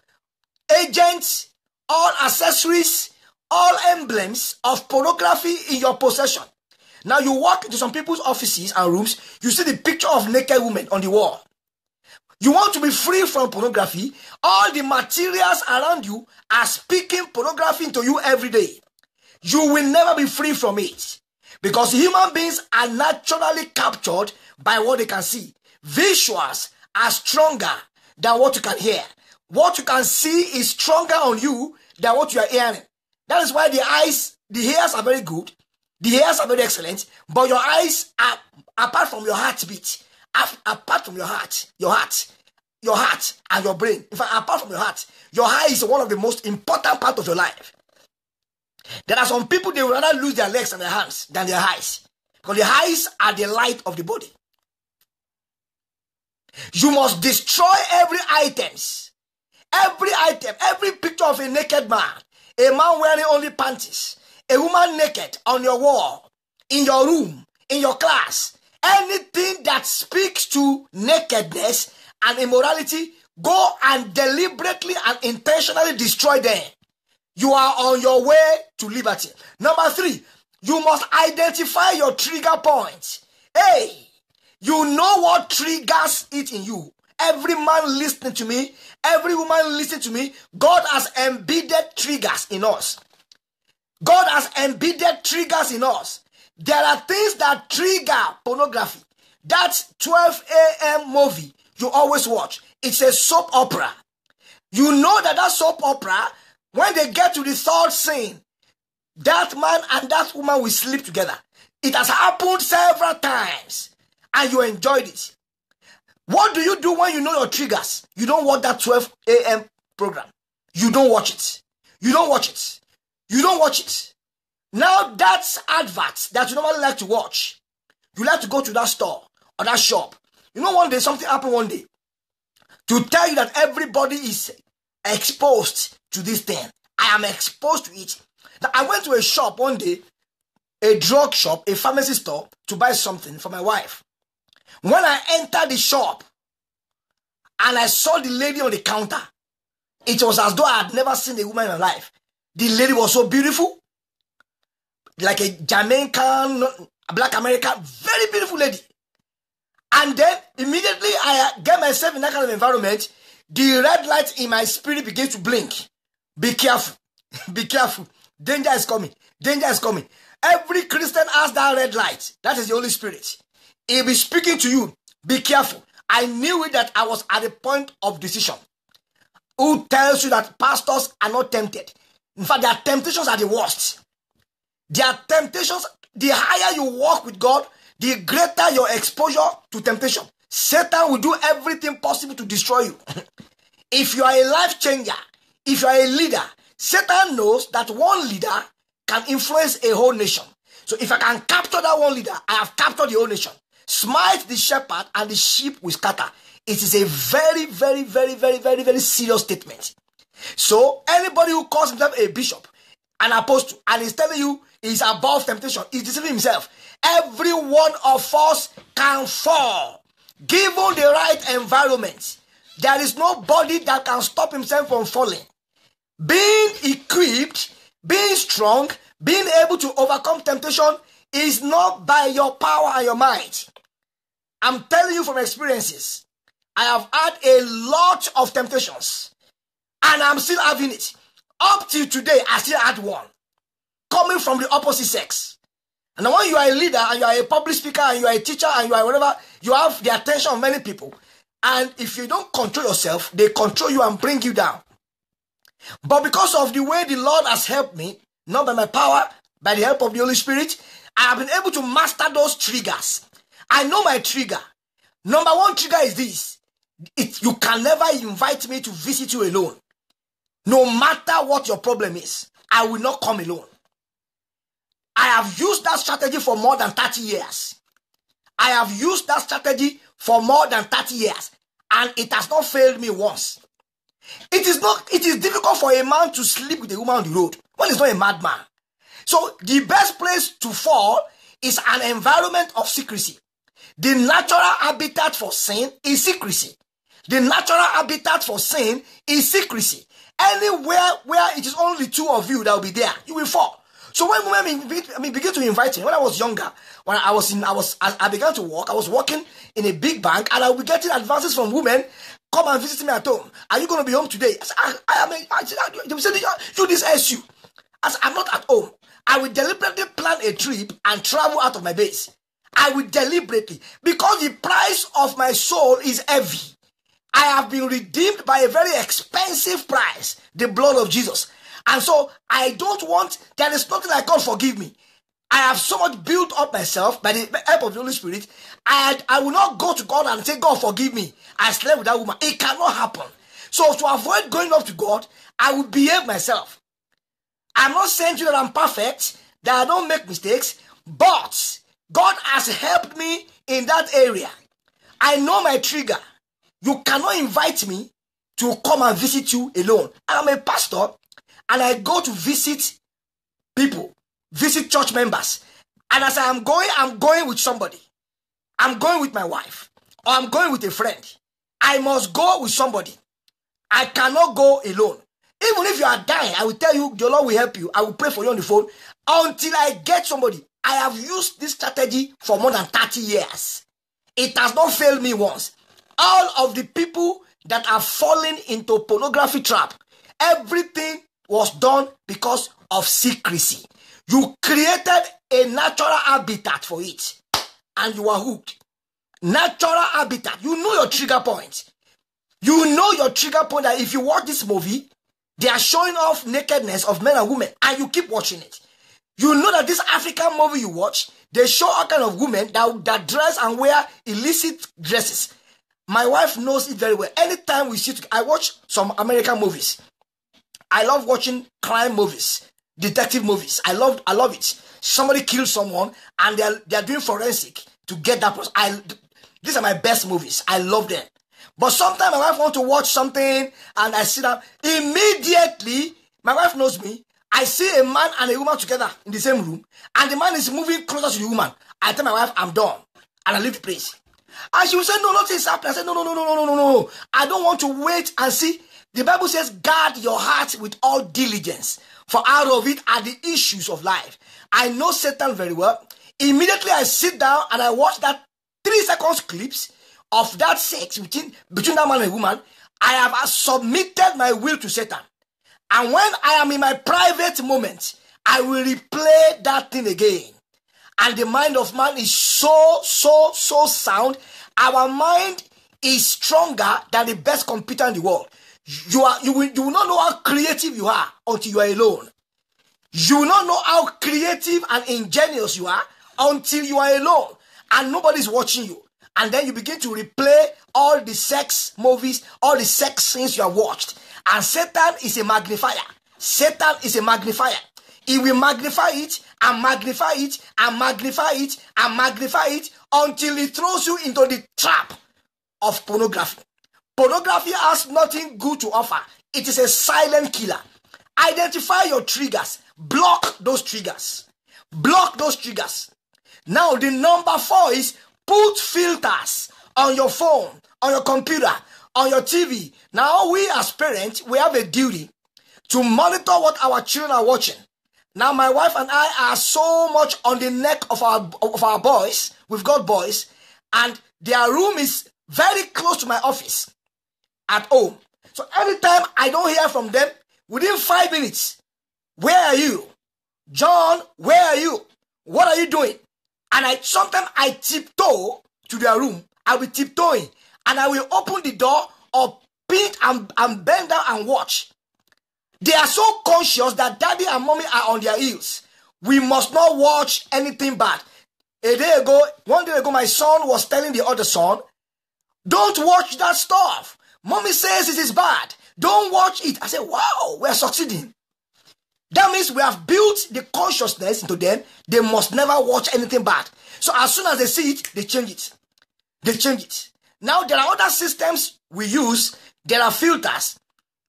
agents, all accessories, all emblems of pornography in your possession. Now you walk into some people's offices and rooms, you see the picture of naked women on the wall. You want to be free from pornography. All the materials around you are speaking pornography into you every day. You will never be free from it. Because human beings are naturally captured by what they can see. Visuals are stronger than what you can hear. What you can see is stronger on you than what you are hearing. That is why the ears are very good. The ears are very excellent. But your eyes are, apart from your heartbeat, apart from your heart and your brain. In fact, apart from your heart, your eye is one of the most important parts of your life. There are some people, they would rather lose their legs and their hands than their eyes. Because the eyes are the light of the body. You must destroy every item, every picture of a naked man, a man wearing only panties, a woman naked on your wall, in your room, in your class. Anything that speaks to nakedness and immorality, go and deliberately and intentionally destroy them. You are on your way to liberty. Number 3, you must identify your trigger points. Hey, you know what triggers it in you. Every man listening to me, every woman listening to me, God has embedded triggers in us. God has embedded triggers in us. There are things that trigger pornography. That 12 a.m. movie you always watch. It's a soap opera. You know that soap opera, when they get to the 3rd scene, that man and that woman will sleep together. It has happened several times. And you enjoyed it. What do you do when you know your triggers? You don't watch that 12 a.m. program. You don't watch it. You don't watch it. You don't watch it. Now that's adverts that you normally like to watch. You like to go to that store or that shop. You know, one day something happened one day to tell you that everybody is exposed to this thing. I am exposed to it. Now, I went to a shop one day, a drug shop, a pharmacy store, to buy something for my wife. When I entered the shop and I saw the lady on the counter, it was as though I had never seen a woman in my life. The lady was so beautiful, like a Jamaican, black American, very beautiful lady. And then immediately I get myself in that kind of environment, the red light in my spirit begins to blink. Be careful. Be careful. Danger is coming. Danger is coming. Every Christian has that red light. That is the Holy Spirit. He'll be speaking to you. Be careful. I knew it that I was at a point of decision. Who tells you that pastors are not tempted? In fact, their temptations are the worst. Their temptations, the higher you walk with God, the greater your exposure to temptation. Satan will do everything possible to destroy you. If you are a life changer, if you are a leader, Satan knows that one leader can influence a whole nation. So if I can capture that one leader, I have captured the whole nation. Smite the shepherd and the sheep will scatter. It is a very, very, very, very, very, very serious statement. So anybody who calls himself a bishop, an apostle, and is telling you he's above temptation, is deceiving himself. Every one of us can fall, given the right environment. There is nobody that can stop himself from falling. Being equipped, being strong, being able to overcome temptation is not by your power and your might. I'm telling you from experiences. I have had a lot of temptations, and I'm still having it. Up till today, I still had one, coming from the opposite sex. And when you are a leader, and you are a public speaker, and you are a teacher, and you are whatever, you have the attention of many people. And if you don't control yourself, they control you and bring you down. But because of the way the Lord has helped me, not by my power, by the help of the Holy Spirit, I have been able to master those triggers. I know my trigger. Number one trigger is this. You can never invite me to visit you alone. No matter what your problem is, I will not come alone. I have used that strategy for more than 30 years. I have used that strategy for more than 30 years, and it has not failed me once. It is difficult for a man to sleep with a woman on the road when he's not a madman. So the best place to fall is an environment of secrecy. The natural habitat for sin is secrecy. The natural habitat for sin is secrecy. Anywhere where it is only two of you that will be there, you will fall. So when women begin to invite me, when I was younger, when I began to work, I was working in a big bank, and I will be getting advances from women. Come and visit me at home. Are you going to be home today? I said, they will say, you this SU. I said, I'm not at home. I will deliberately plan a trip and travel out of my base. I will deliberately, because the price of my soul is heavy. I have been redeemed by a very expensive price, the blood of Jesus. And so I don't want, there is nothing I can't forgive me. I have so much built up myself by the help of the Holy Spirit. I will not go to God and say, God, forgive me. I slept with that woman. It cannot happen. So to avoid going up to God, I will behave myself. I'm not saying to you that I'm perfect, that I don't make mistakes, but God has helped me in that area. I know my trigger. You cannot invite me to come and visit you alone. I'm a pastor, and I go to visit people, visit church members. And as I'm going with somebody. I'm going with my wife, or I'm going with a friend. I must go with somebody. I cannot go alone. Even if you are dying, I will tell you, the Lord will help you. I will pray for you on the phone until I get somebody. I have used this strategy for more than 30 years. It has not failed me once. All of the people that are falling into pornography trap, everything was done because of secrecy. You created a natural habitat for it, and you are hooked. Natural habitat. You know your trigger point. You know your trigger point that if you watch this movie, they are showing off nakedness of men and women, and you keep watching it. You know that this African movie you watch, they show all kind of women that dress and wear illicit dresses. My wife knows it very well. Anytime we sit, I watch some American movies. I love watching crime movies, detective movies. I love it. Somebody kills someone, and they are doing forensic to get that person. These are my best movies. I love them. But sometimes my wife wants to watch something, and I sit down. Immediately, my wife knows me. I see a man and a woman together in the same room, and the man is moving closer to the woman. I tell my wife, I'm done, and I leave the place. And she will say, no, nothing is happening. I said, no. I don't want to wait and see. The Bible says, guard your heart with all diligence, for out of it are the issues of life. I know Satan very well. Immediately I sit down and I watch that 3 seconds clips of that sex between that man and woman. I have submitted my will to Satan. And when I am in my private moment, I will replay that thing again. And the mind of man is so sound. Our mind is stronger than the best computer in the world. You will not know how creative you are until you are alone. You will not know how creative and ingenious you are until you are alone and nobody's watching you. And then you begin to replay all the sex movies, all the sex scenes you have watched. And Satan is a magnifier. Satan is a magnifier. He will magnify it and magnify it and magnify it and magnify it until he throws you into the trap of pornography. Pornography has nothing good to offer. It is a silent killer. Identify your triggers. Block those triggers. Block those triggers. Now the number 4 is put filters on your phone, on your computer, on your TV. Now we as parents, we have a duty to monitor what our children are watching. Now my wife and I are so much on the neck of our boys. We've got boys, and their room is very close to my office at home. So anytime I don't hear from them, within 5 minutes, where are you? John, where are you? What are you doing? And sometimes I tiptoe to their room. I'll be tiptoeing, and I will open the door or pinch and bend down and watch. They are so conscious that daddy and mommy are on their heels. We must not watch anything bad. One day ago, my son was telling the other son, don't watch that stuff. Mommy says it is bad. Don't watch it. I said, wow, we are succeeding. That means we have built the consciousness into them. They must never watch anything bad. So as soon as they see it, they change it. They change it. Now there are other systems we use. There are filters.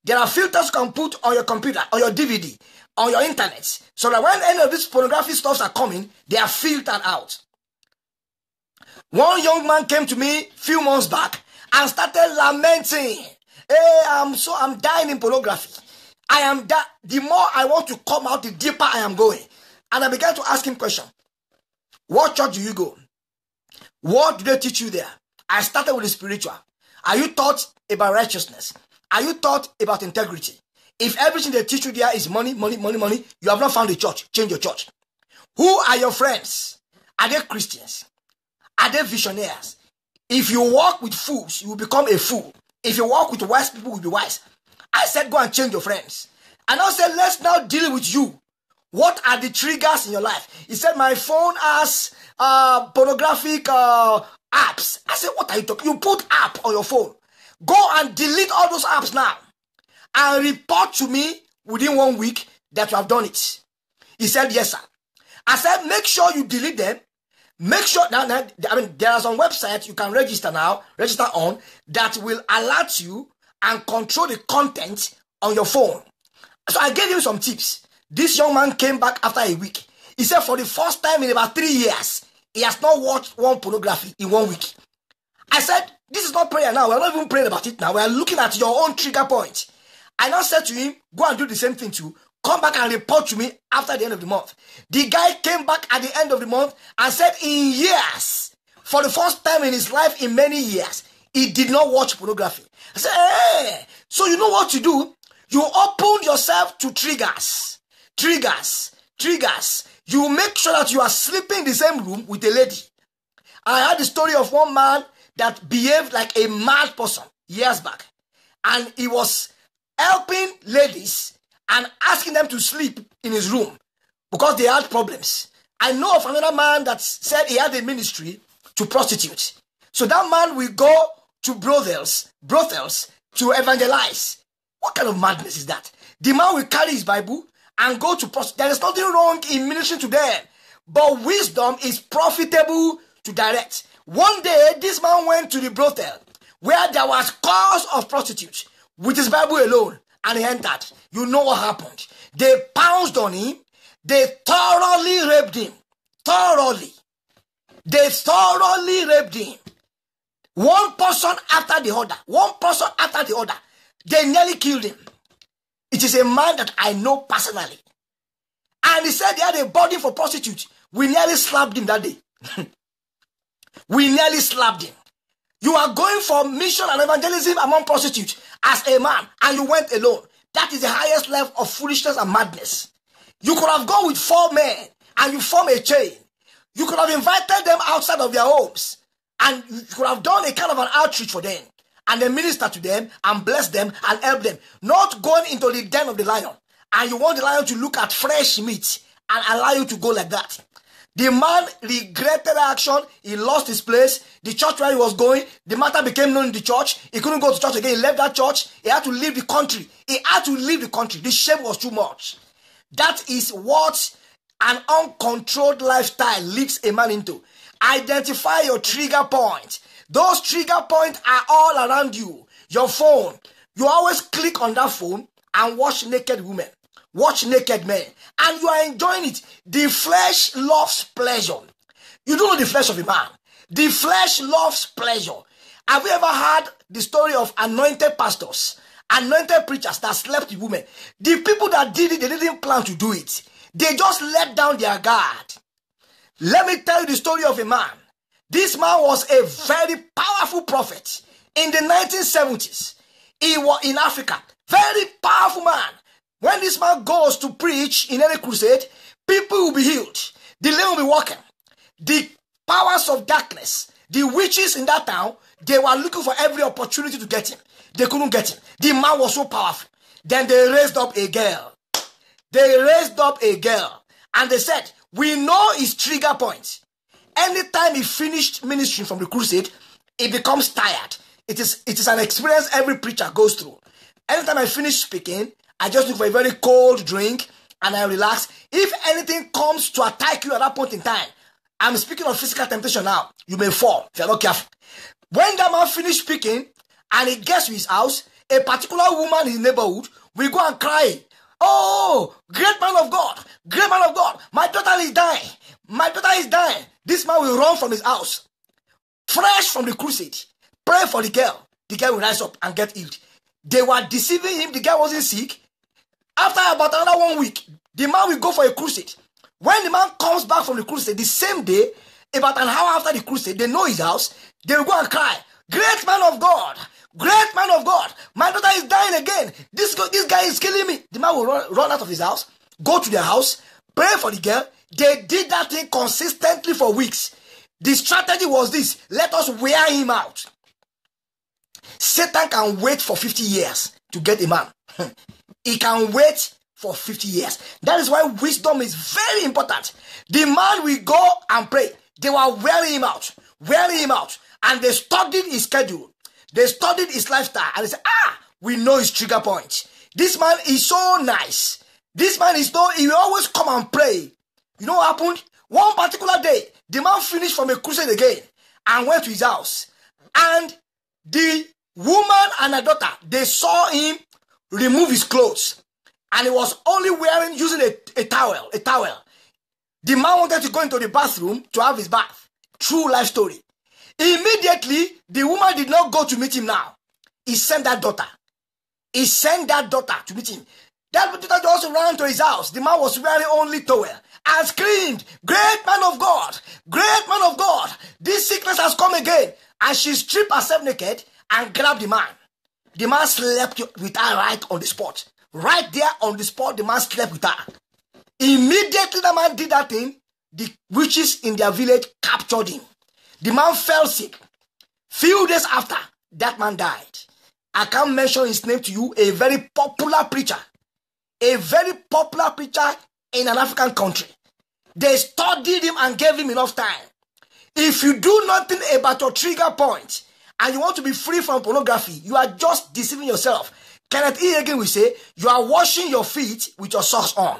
There are filters you can put on your computer, on your DVD, on your internet. So that when any of these pornography stuffs are coming, they are filtered out. One young man came to me a few months back and started lamenting. Hey, I'm dying in pornography. The more I want to come out, the deeper I am going. And I began to ask him questions. What church do you go? What do they teach you there? I started with the spiritual. Are you taught about righteousness? Are you taught about integrity? If everything they teach you there is money, money, money, money, you have not found a church. Change your church. Who are your friends? Are they Christians? Are they visionaries? If you walk with fools, you will become a fool. If you walk with wise people, you will be wise. I said, go and change your friends. And I said, let's now deal with you. What are the triggers in your life? He said, my phone has pornographic apps. I said, what are you talking? You put app on your phone. Go and delete all those apps now. And report to me within 1 week that you have done it. He said, yes, sir. I said, make sure you delete them. Make sure, there are some websites you can register on, that will alert you and control the content on your phone. So I gave him some tips. This young man came back after a week. He said for the first time in about 3 years, he has not watched one pornography in 1 week. I said, this is not prayer now. We're not even praying about it now. We're looking at your own trigger point. I now said to him, go and do the same thing too. Come back and report to me after the end of the month. The guy came back at the end of the month and said in years, for the first time in his life in many years, he did not watch pornography. I said, hey, so you know what to do? You open yourself to triggers. You make sure that you are sleeping in the same room with a lady. I heard the story of one man that behaved like a mad person years back. And he was helping ladies and asking them to sleep in his room because they had problems. I know of another man that said he had a ministry to prostitutes. So that man will go to brothels to evangelize. What kind of madness is that? The man will carry his Bible and go to prostitutes. There is nothing wrong in ministering to them. But wisdom is profitable to direct. One day, this man went to the brothel where there was cause of prostitutes with his Bible alone. And he entered. You know what happened. They pounced on him. They thoroughly raped him. They thoroughly raped him. One person after the other. They nearly killed him. It is a man that I know personally. And he said he had a body for prostitutes. We nearly slapped him that day. We nearly slapped him. You are going for mission and evangelism among prostitutes as a man, and you went alone. That is the highest level of foolishness and madness. You could have gone with 4 men and you form a chain. You could have invited them outside of their homes and you could have done a kind of an outreach for them and then minister to them and bless them and help them. Not going into the den of the lion and you want the lion to look at fresh meat and allow you to go like that. The man regretted action. He lost his place. The church where he was going, the matter became known in the church. He couldn't go to church again. He left that church. He had to leave the country. The shame was too much. That is what an uncontrolled lifestyle leads a man into. Identify your trigger point. Those trigger points are all around you. Your phone. You always click on that phone and watch naked women. Watch naked men. And you are enjoying it. The flesh loves pleasure. You don't know the flesh of a man. The flesh loves pleasure. Have you ever heard the story of anointed pastors, anointed preachers that slept with women? The people that did it, they didn't plan to do it. They just let down their guard. Let me tell you the story of a man. This man was a very powerful prophet in the 1970s. He was in Africa. Very powerful man. When this man goes to preach in any crusade, people will be healed. The lame will be walking. The powers of darkness, the witches in that town, they were looking for every opportunity to get him. They couldn't get him. The man was so powerful. Then they raised up a girl. They raised up a girl. And they said, we know his trigger points. Anytime he finished ministry from the crusade, he becomes tired. It is an experience every preacher goes through. Anytime I finish speaking, I just look for a very cold drink and I relax. If anything comes to attack you at that point in time, I'm speaking of physical temptation now, you may fall if you're not careful. When that man finished speaking and he gets to his house, a particular woman in his neighborhood will go and cry. Oh, great man of God, my daughter is dying. My daughter is dying. This man will run from his house, fresh from the crusade, pray for the girl. The girl will rise up and get healed. They were deceiving him. The girl wasn't sick. After about another 1 week, the man will go for a crusade. When the man comes back from the crusade, the same day, about an hour after the crusade, they know his house. They will go and cry, great man of God, my daughter is dying again. This guy is killing me. The man will run out of his house, go to their house, pray for the girl. They did that thing consistently for weeks. The strategy was this: let us wear him out. Satan can wait for 50 years to get a man. He can wait for 50 years. That is why wisdom is very important. The man will go and pray. They were wearing him out. And they studied his schedule. They studied his lifestyle. And they said, we know his trigger point. This man is so nice. This man is he will always come and pray. You know what happened? One particular day, the man finished from a crusade again and went to his house. And the woman and her daughter, they saw him remove his clothes. And he was only using a towel. The man wanted to go into the bathroom to have his bath. True life story. Immediately, the woman did not go to meet him now. He sent that daughter. To meet him. That daughter also ran to his house. The man was wearing only towel and screamed, great man of God, this sickness has come again. And she stripped herself naked and grabbed the man. The man slept with her right on the spot. Right there on the spot, the man slept with her. Immediately the man did that thing, the witches in their village captured him. The man fell sick. Few days after, that man died. I can't mention his name to you, a very popular preacher. A very popular preacher in an African country. They studied him and gave him enough time. If you do nothing about your trigger point and you want to be free from pornography, you are just deceiving yourself. Kenneth E. again will say, you are washing your feet with your socks on.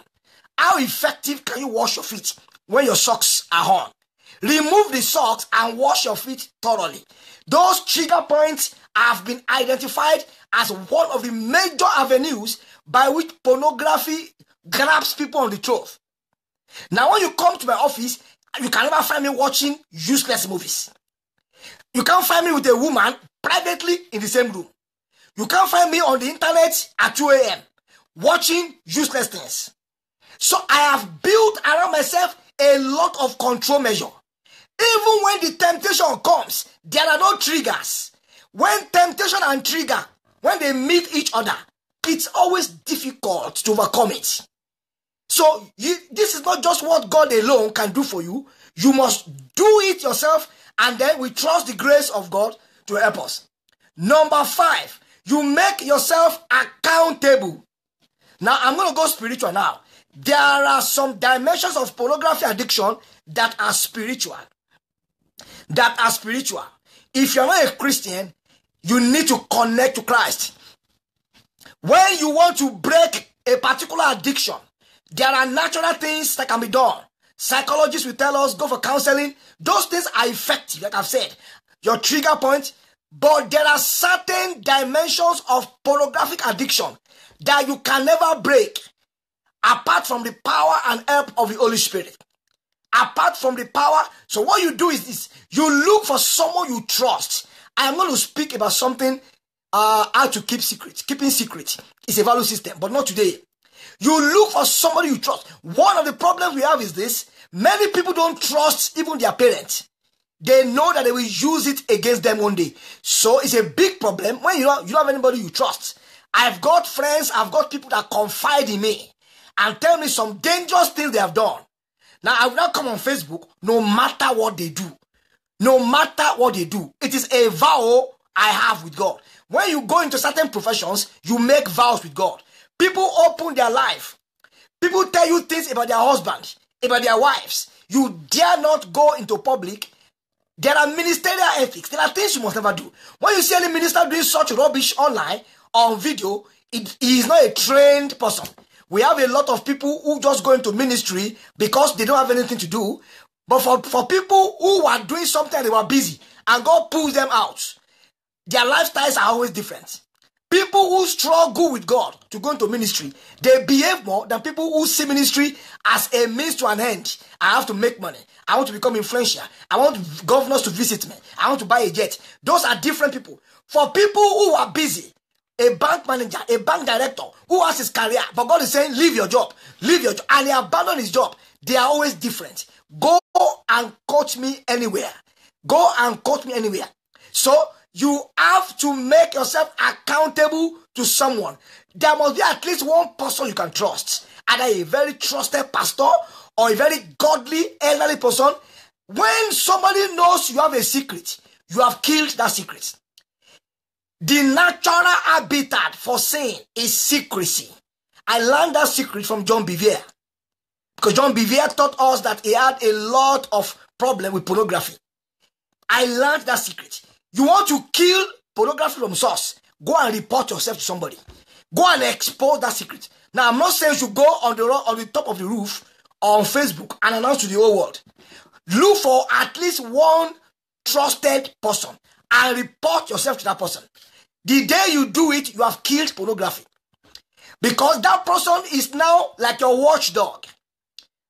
How effective can you wash your feet when your socks are on? Remove the socks and wash your feet thoroughly. Those trigger points have been identified as one of the major avenues by which pornography grabs people on the throat. Now, when you come to my office, you can never find me watching useless movies. You can't find me with a woman privately in the same room. You can't find me on the internet at 2 a.m. watching useless things. So I have built around myself a lot of control measure. Even when the temptation comes, there are no triggers. When temptation and trigger, when they meet each other, it's always difficult to overcome it. So this is not just what God alone can do for you. You must do it yourself, and then we trust the grace of God to help us. Number 5, you make yourself accountable. Now, I'm going to go spiritual now. There are some dimensions of pornography addiction that are spiritual. If you're not a Christian, you need to connect to Christ. When you want to break a particular addiction, There are natural things that can be done. Psychologists will tell us, go for counseling. Those things are effective, like I've said. Your trigger point. But there are certain dimensions of pornographic addiction that you can never break apart from the power and help of the Holy Spirit. Apart from the power. So what you do is this. You look for someone you trust. I am going to speak about something, how to keep secret. Keeping secret is a value system, but not today. You look for somebody you trust. One of the problems we have is this. Many people don't trust even their parents. They know that they will use it against them one day. So it's a big problem when you don't have anybody you trust. I've got friends, I've got people that confide in me and tell me some dangerous things they have done. Now, I will not come on Facebook no matter what they do. No matter what they do. It is a vow I have with God. When you go into certain professions, you make vows with God. People open their life. People tell you things about their husband, about their wives. You dare not go into public. There are ministerial ethics. There are things you must never do. When you see any minister doing such rubbish online, on video, he is not a trained person. We have a lot of people who just go into ministry because they don't have anything to do. But for people who are doing something and they were busy, and God pulls them out, their lifestyles are always different. People who struggle with God to go into ministry, they behave more than people who see ministry as a means to an end. I have to make money. I want to become influential. I want governors to visit me. I want to buy a jet. Those are different people. For people who are busy, a bank manager, a bank director who has his career, but God is saying, leave your job, and he abandoned his job. They are always different. Go and coach me anywhere. Go and coach me anywhere. So you have to make yourself accountable to someone. There must be at least one person you can trust. Either a very trusted pastor or a very godly, elderly person. When somebody knows you have a secret, you have killed that secret. The natural habitat for sin is secrecy. I learned that secret from John Bevere. Because John Bevere taught us that he had a lot of problem with pornography. I learned that secret. You want to kill pornography from source, go and report yourself to somebody. Go and expose that secret. Now, I'm not saying you should go on the top of the roof or on Facebook and announce to the whole world. Look for at least one trusted person and report yourself to that person. The day you do it, you have killed pornography. Because that person is now like your watchdog.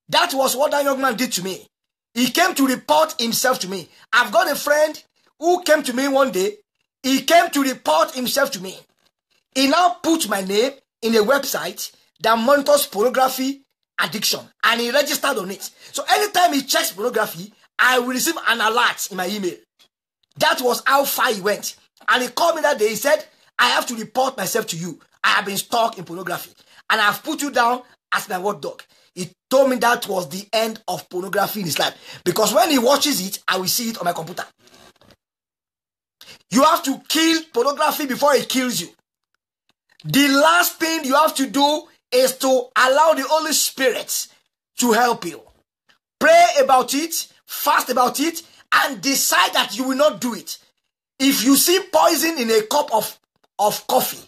That was what that young man did to me. He came to report himself to me. I've got a friend who came to me one day. He came to report himself to me. He now put my name in a website that monitors pornography addiction. And he registered on it. So anytime he checks pornography, I will receive an alert in my email. That was how far he went. And he called me that day. He said, I have to report myself to you. I have been stuck in pornography. And I have put you down as my watchdog. He told me that was the end of pornography in his life. Because when he watches it, I will see it on my computer. You have to kill pornography before it kills you. The last thing you have to do is to allow the Holy Spirit to help you. Pray about it, fast about it, and decide that you will not do it. If you see poison in a cup of coffee,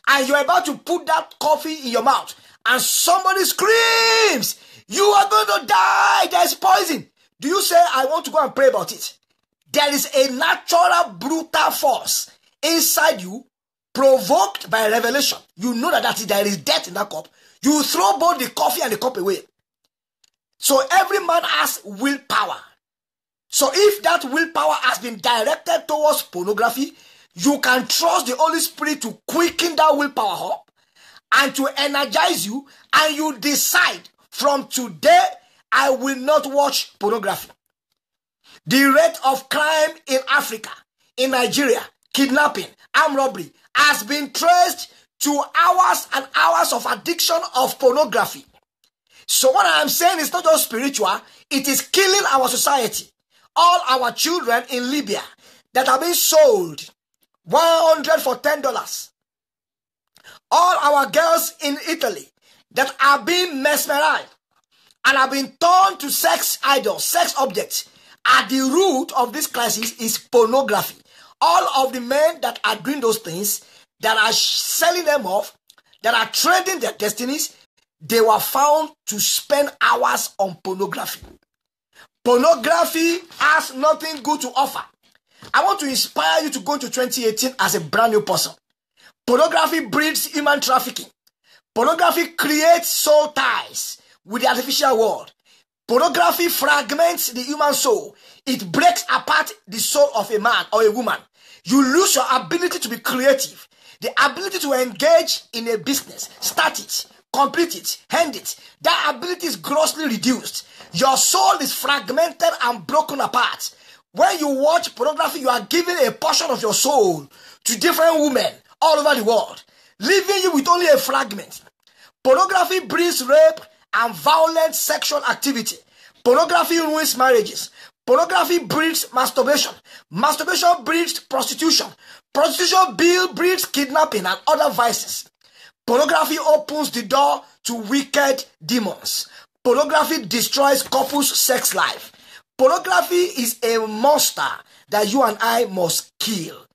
and you're about to put that coffee in your mouth, and somebody screams, you are going to die, there's poison. Do you say, I want to go and pray about it? There is a natural brutal force inside you, provoked by revelation. You know that there is death in that cup. You throw both the coffee and the cup away. So every man has willpower. So if that willpower has been directed towards pornography, you can trust the Holy Spirit to quicken that willpower up and to energize you, and you decide from today, I will not watch pornography. The rate of crime in Africa, in Nigeria, kidnapping, armed robbery, has been traced to hours and hours of addiction of pornography. So what I am saying is not just spiritual, it is killing our society. All our children in Libya that are being sold 100 for $10. All our girls in Italy that are being mesmerized and have been turned to sex idols, sex objects. At the root of this crisis is pornography. All of the men that are doing those things, that are selling them off, that are trading their destinies, they were found to spend hours on pornography. Pornography has nothing good to offer. I want to inspire you to go into 2018 as a brand new person. Pornography breeds human trafficking. Pornography creates soul ties with the artificial world. Pornography fragments the human soul. It breaks apart the soul of a man or a woman. You lose your ability to be creative, the ability to engage in a business, start it, complete it, end it. That ability is grossly reduced. Your soul is fragmented and broken apart. When you watch pornography, you are giving a portion of your soul to different women all over the world, leaving you with only a fragment. Pornography breeds rape and violent sexual activity. Pornography ruins marriages. Pornography breeds masturbation. Masturbation breeds prostitution. Prostitution breeds kidnapping and other vices. Pornography opens the door to wicked demons. Pornography destroys couples' sex life. Pornography is a monster that you and I must kill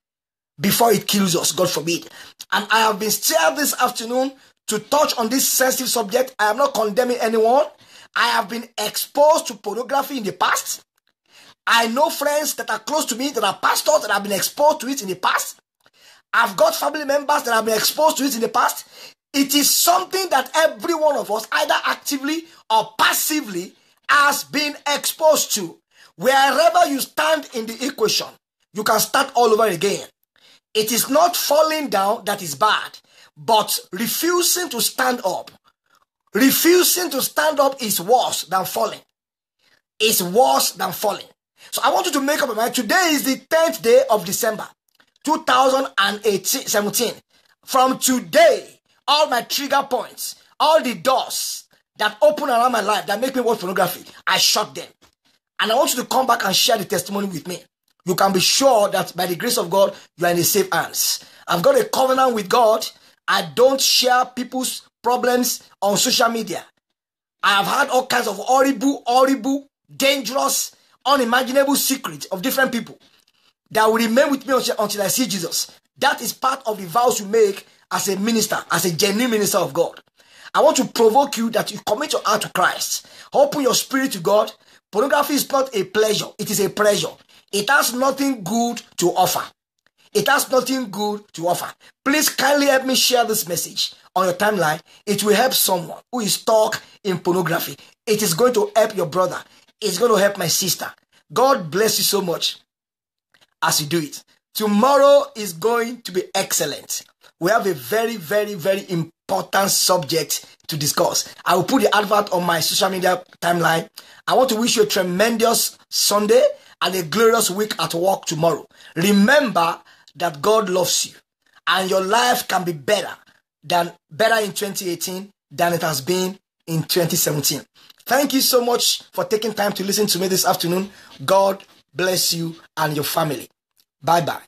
before it kills us, God forbid. And I have been stirred this afternoon to touch on this sensitive subject. I am not condemning anyone. I have been exposed to pornography in the past. I know friends that are close to me that are pastors that have been exposed to it in the past. I've got family members that have been exposed to it in the past. It is something that every one of us, either actively or passively, has been exposed to. Wherever you stand in the equation, you can start all over again. It is not falling down that is bad, but refusing to stand up. Refusing to stand up is worse than falling. It's worse than falling. So I want you to make up your mind. Today is the 10th day of December, 2017. From today, all my trigger points, all the doors that open around my life that make me watch pornography, I shut them. And I want you to come back and share the testimony with me. You can be sure that by the grace of God, you are in the safe hands. I've got a covenant with God. I don't share people's problems on social media. I have had all kinds of horrible, dangerous, unimaginable secrets of different people that will remain with me until I see Jesus. That is part of the vows you make as a minister, as a genuine minister of God. I want to provoke you that you commit your heart to Christ. Open your spirit to God. Pornography is not a pleasure. It is a pressure. It has nothing good to offer. It has nothing good to offer. Please kindly help me share this message on your timeline. It will help someone who is stuck in pornography. It is going to help your brother. It's going to help my sister. God bless you so much as you do it. Tomorrow is going to be excellent. We have a very, very, very important subject to discuss. I will put the advert on my social media timeline. I want to wish you a tremendous Sunday and a glorious week at work tomorrow. Remember that God loves you and your life can be better in 2018 than it has been in 2017. Thank you so much for taking time to listen to me this afternoon. God bless you and your family. Bye-bye.